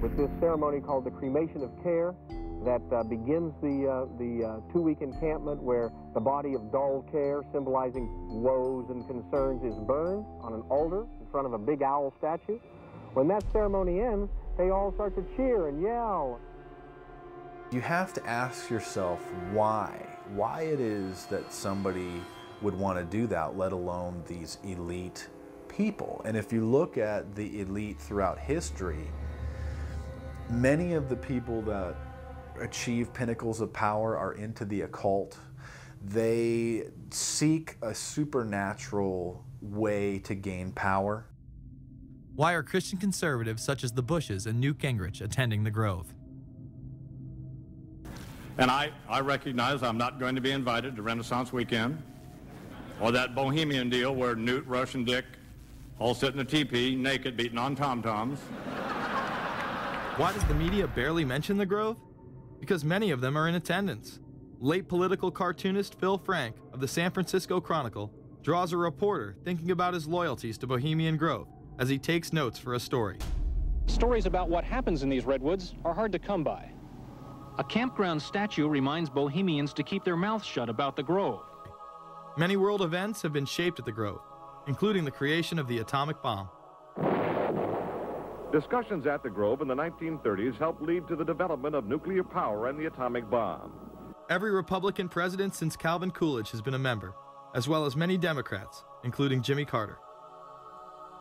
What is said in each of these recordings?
with this ceremony called the cremation of care that begins the two-week encampment where the body of dull care, symbolizing woes and concerns, is burned on an altar in front of a big owl statue. When that ceremony ends, they all start to cheer and yell. You have to ask yourself why it is that somebody would want to do that, let alone these elite people. And if you look at the elite throughout history, many of the people that achieve pinnacles of power are into the occult. They seek a supernatural way to gain power. Why are Christian conservatives such as the Bushes and Newt Gingrich attending the Grove? And I recognize I'm not going to be invited to Renaissance Weekend or that Bohemian deal where Newt, Rush, and Dick all sit in a teepee naked beating on tom-toms. Why does the media barely mention the Grove? Because many of them are in attendance. Late political cartoonist Phil Frank of the San Francisco Chronicle draws a reporter thinking about his loyalties to Bohemian Grove as he takes notes for a story. Stories about what happens in these redwoods are hard to come by. A campground statue reminds Bohemians to keep their mouths shut about the Grove. Many world events have been shaped at the Grove, including the creation of the atomic bomb. Discussions at the Grove in the 1930s helped lead to the development of nuclear power and the atomic bomb. Every Republican president since Calvin Coolidge has been a member, as well as many Democrats, including Jimmy Carter.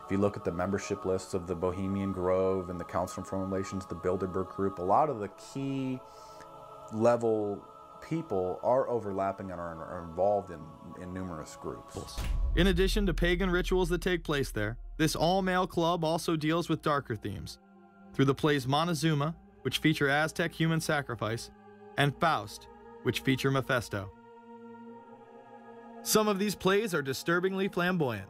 If you look at the membership lists of the Bohemian Grove and the Council on Foreign Relations, the Bilderberg group, a lot of the key level people are overlapping and are involved in numerous groups. In addition to pagan rituals that take place there, this all-male club also deals with darker themes through the plays Montezuma, which feature Aztec human sacrifice, and Faust, which feature Mephisto. Some of these plays are disturbingly flamboyant.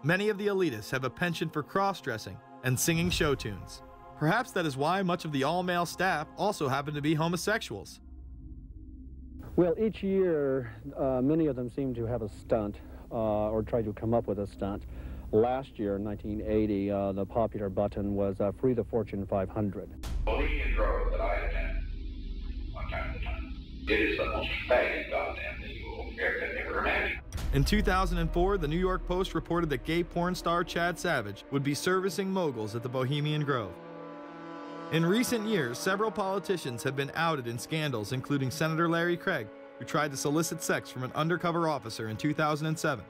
Many of the elitists have a penchant for cross-dressing and singing show tunes. Perhaps that is why much of the all-male staff also happen to be homosexuals. Well, each year, many of them seem to have a stunt or try to come up with a stunt. Last year, in 1980, the popular button was Free the Fortune 500. Bohemian Grove that I attend one time at a time. It is the most faggot goddamn thing you will ever imagine. In 2004, the New York Post reported that gay porn star Chad Savage would be servicing moguls at the Bohemian Grove. In recent years, several politicians have been outed in scandals, including Senator Larry Craig, who tried to solicit sex from an undercover officer in 2007.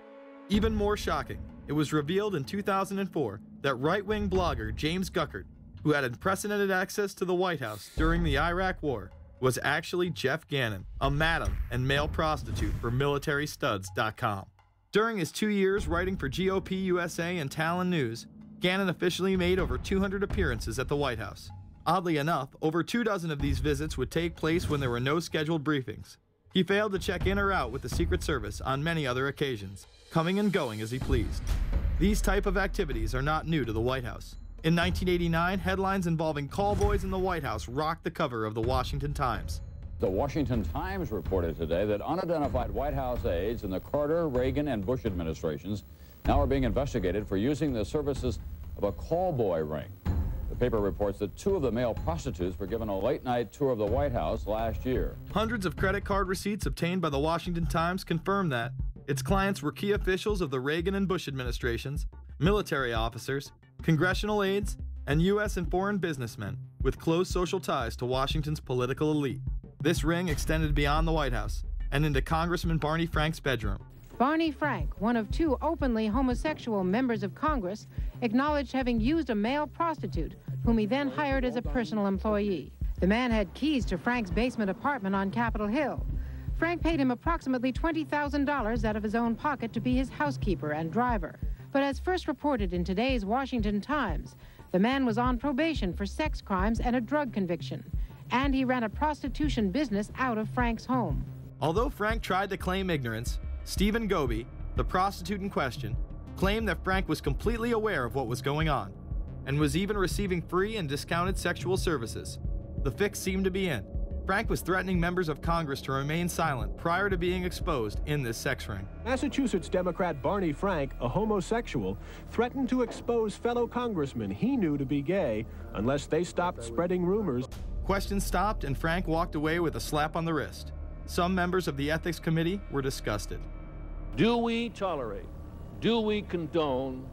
Even more shocking, it was revealed in 2004 that right-wing blogger James Guckert, who had unprecedented access to the White House during the Iraq War, was actually Jeff Gannon, a madam and male prostitute for militarystuds.com. During his 2 years writing for GOP USA and Talon News, Gannon officially made over 200 appearances at the White House. Oddly enough, over 24 of these visits would take place when there were no scheduled briefings. He failed to check in or out with the Secret Service on many other occasions, coming and going as he pleased. These type of activities are not new to the White House. In 1989, headlines involving callboys in the White House rocked the cover of the Washington Times. The Washington Times reported today that unidentified White House aides in the Carter, Reagan, and Bush administrations now are being investigated for using the services of a callboy ring. The paper reports that 2 of the male prostitutes were given a late-night tour of the White House last year. Hundreds of credit card receipts obtained by the Washington Times confirm that its clients were key officials of the Reagan and Bush administrations, military officers, congressional aides, and U.S. and foreign businessmen with close social ties to Washington's political elite. This ring extended beyond the White House and into Congressman Barney Frank's bedroom. Barney Frank, one of 2 openly homosexual members of Congress, acknowledged having used a male prostitute, whom he then hired as a personal employee. The man had keys to Frank's basement apartment on Capitol Hill. Frank paid him approximately $20,000 out of his own pocket to be his housekeeper and driver. But as first reported in today's Washington Times, the man was on probation for sex crimes and a drug conviction, and he ran a prostitution business out of Frank's home. Although Frank tried to claim ignorance, Stephen Goby, the prostitute in question, claimed that Frank was completely aware of what was going on and was even receiving free and discounted sexual services. The fix seemed to be in. Frank was threatening members of Congress to remain silent prior to being exposed in this sex ring. Massachusetts Democrat Barney Frank, a homosexual, threatened to expose fellow congressmen he knew to be gay unless they stopped spreading rumors. Questions stopped, and Frank walked away with a slap on the wrist. Some members of the Ethics Committee were disgusted. Do we tolerate, do we condone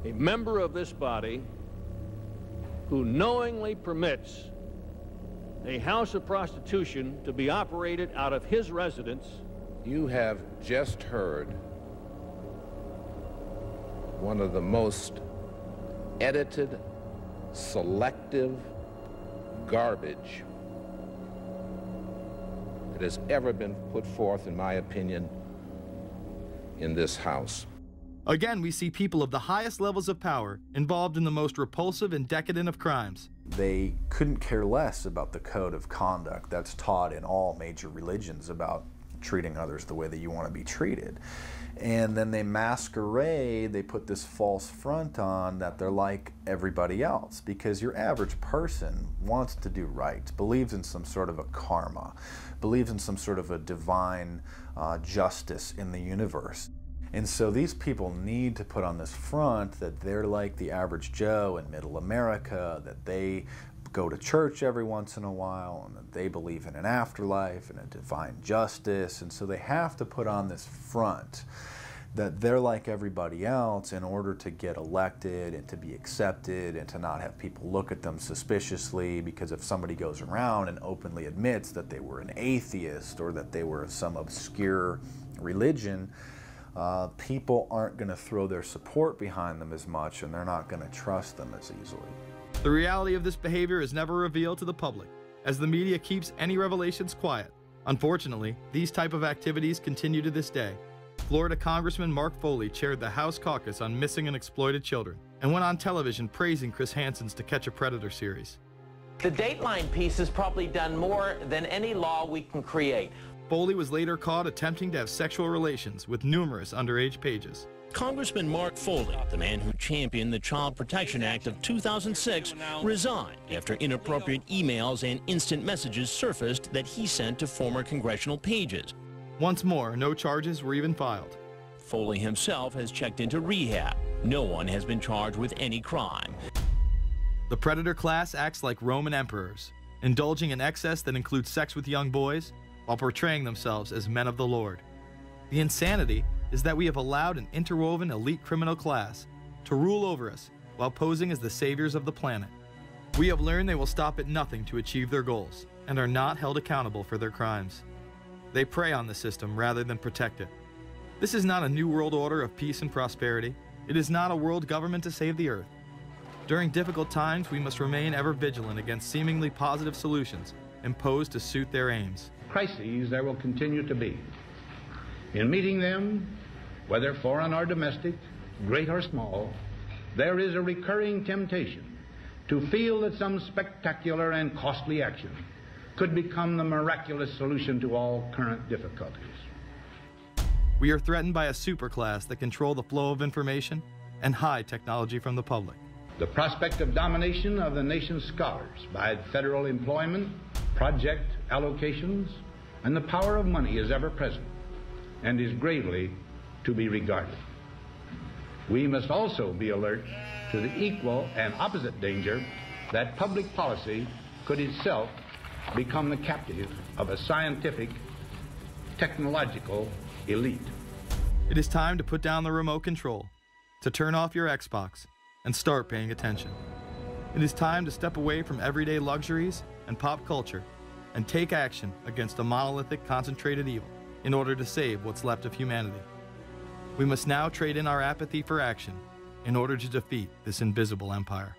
a member of this body who knowingly permits a house of prostitution to be operated out of his residence? You have just heard one of the most edited, selective garbage that has ever been put forth, in my opinion, in this House. Again, we see people of the highest levels of power involved in the most repulsive and decadent of crimes. They couldn't care less about the code of conduct that's taught in all major religions about treating others the way that you want to be treated. And then they masquerade, they put this false front on that they're like everybody else, because your average person wants to do right, believes in some sort of a karma, believes in some sort of a divine justice in the universe. And so these people need to put on this front that they're like the average Joe in middle America, that they go to church every once in a while, and that they believe in an afterlife and a divine justice. And so they have to put on this front that they're like everybody else in order to get elected and to be accepted and to not have people look at them suspiciously, because if somebody goes around and openly admits that they were an atheist or that they were of some obscure religion, people aren't going to throw their support behind them as much, and they're not going to trust them as easily. The reality of this behavior is never revealed to the public, as the media keeps any revelations quiet. Unfortunately, these type of activities continue to this day. Florida Congressman Mark Foley chaired the House caucus on missing and exploited children, and went on television praising Chris Hansen's To Catch a Predator series. The Dateline piece has probably done more than any law we can create. Foley was later caught attempting to have sexual relations with numerous underage pages. Congressman Mark Foley, the man who championed the Child Protection Act of 2006, resigned after inappropriate emails and instant messages surfaced that he sent to former congressional pages. Once more, no charges were even filed. Foley himself has checked into rehab. No one has been charged with any crime. The predator class acts like Roman emperors, indulging in excess that includes sex with young boys, while portraying themselves as men of the Lord. The insanity is that we have allowed an interwoven elite criminal class to rule over us while posing as the saviors of the planet. We have learned they will stop at nothing to achieve their goals and are not held accountable for their crimes. They prey on the system rather than protect it. This is not a new world order of peace and prosperity. It is not a world government to save the earth. During difficult times, we must remain ever vigilant against seemingly positive solutions imposed to suit their aims. Crises there will continue to be. In meeting them, whether foreign or domestic, great or small, there is a recurring temptation to feel that some spectacular and costly action could become the miraculous solution to all current difficulties. We are threatened by a superclass that control the flow of information and hide technology from the public. The prospect of domination of the nation's scholars by federal employment, project allocations, and the power of money is ever present and is gravely to be regarded. We must also be alert to the equal and opposite danger that public policy could itself become the captive of a scientific, technological elite. It is time to put down the remote control, to turn off your Xbox, and start paying attention. It is time to step away from everyday luxuries and pop culture and take action against a monolithic, concentrated evil in order to save what's left of humanity. We must now trade in our apathy for action in order to defeat this invisible empire.